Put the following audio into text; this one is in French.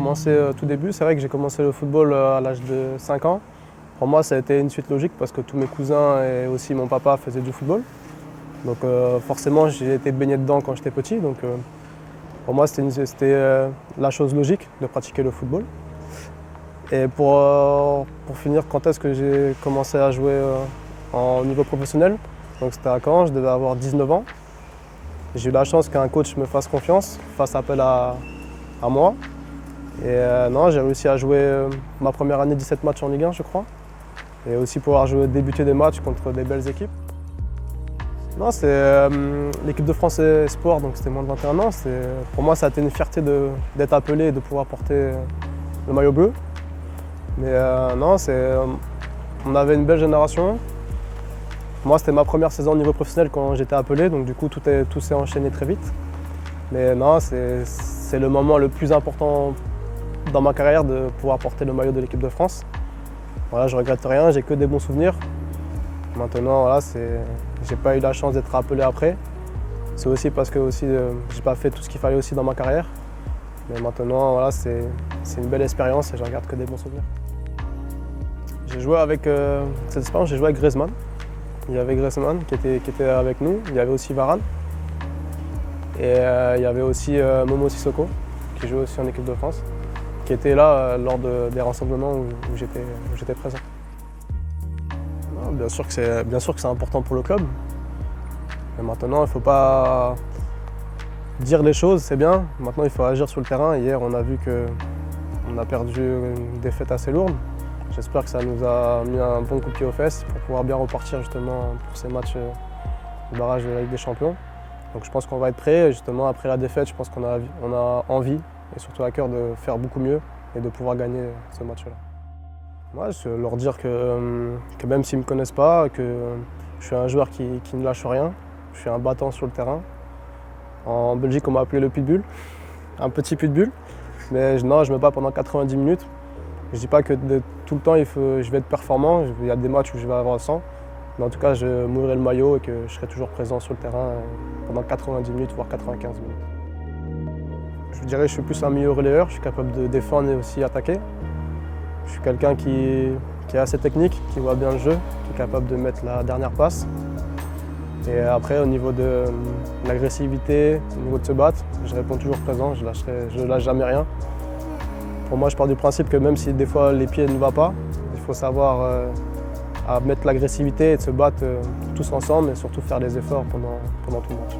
commencé tout début. C'est vrai que j'ai commencé le football à l'âge de 5 ans. Pour moi, ça a été une suite logique parce que tous mes cousins et aussi mon papa faisaient du football. Donc forcément, j'ai été baigné dedans quand j'étais petit. Donc pour moi, c'était la chose logique de pratiquer le football. Et pour finir, quand est-ce que j'ai commencé à jouer en niveau professionnel? Donc c'était à Caen, je devais avoir 19 ans. J'ai eu la chance qu'un coach me fasse confiance, fasse appel à moi. Et non, j'ai réussi à jouer ma première année 17 matchs en Ligue 1, je crois. Et aussi pouvoir débuter des matchs contre des belles équipes. Non, c'est l'équipe de France Espoir, donc c'était moins de 21 ans. Pour moi, ça a été une fierté d'être appelé et de pouvoir porter le maillot bleu. Mais non, on avait une belle génération. Moi, c'était ma première saison au niveau professionnel quand j'étais appelé, donc du coup, tout s'est enchaîné très vite. Mais non, c'est le moment le plus important dans ma carrière de pouvoir porter le maillot de l'équipe de France. Voilà, je regrette rien, j'ai que des bons souvenirs. Maintenant, voilà, j'ai pas eu la chance d'être appelé après. C'est aussi parce que j'ai pas fait tout ce qu'il fallait aussi dans ma carrière. Mais maintenant, voilà, c'est une belle expérience et je regarde que des bons souvenirs. J'ai joué avec cette expérience, j'ai joué avec Griezmann. Il y avait Griezmann qui était avec nous, il y avait aussi Varane. Et il y avait aussi Momo Sissoko qui jouait aussi en équipe de France, qui était là lors des rassemblements où j'étais présent. Non, bien sûr que c'est important pour le club. Mais maintenant, il ne faut pas dire les choses, c'est bien. Maintenant, il faut agir sur le terrain. Hier, on a vu qu'on a perdu une défaite assez lourde. J'espère que ça nous a mis un bon coup de pied aux fesses pour pouvoir bien repartir justement pour ces matchs de barrage de la Ligue des Champions. Donc je pense qu'on va être prêt. Justement, après la défaite, je pense qu'on a envie et surtout à cœur de faire beaucoup mieux et de pouvoir gagner ce match-là. Moi, je veux leur dire que même s'ils ne me connaissent pas, que je suis un joueur qui ne lâche rien. Je suis un battant sur le terrain. En Belgique, on m'a appelé le pitbull, un petit pitbull. Mais non, je me bats pendant 90 minutes. Je ne dis pas que tout le temps je vais être performant, il y a des matchs où je vais avoir 100, mais en tout cas je mouillerai le maillot et que je serai toujours présent sur le terrain pendant 90 minutes, voire 95 minutes. Je dirais que je suis plus un milieu relayeur, je suis capable de défendre et aussi attaquer. Je suis quelqu'un qui est assez technique, qui voit bien le jeu, qui est capable de mettre la dernière passe. Et après au niveau de l'agressivité, au niveau de se battre, je réponds toujours présent, je ne lâche jamais rien. Pour moi, je pars du principe que même si des fois les pieds ne vont pas, il faut savoir à mettre l'agressivité et de se battre tous ensemble et surtout faire des efforts pendant tout le match.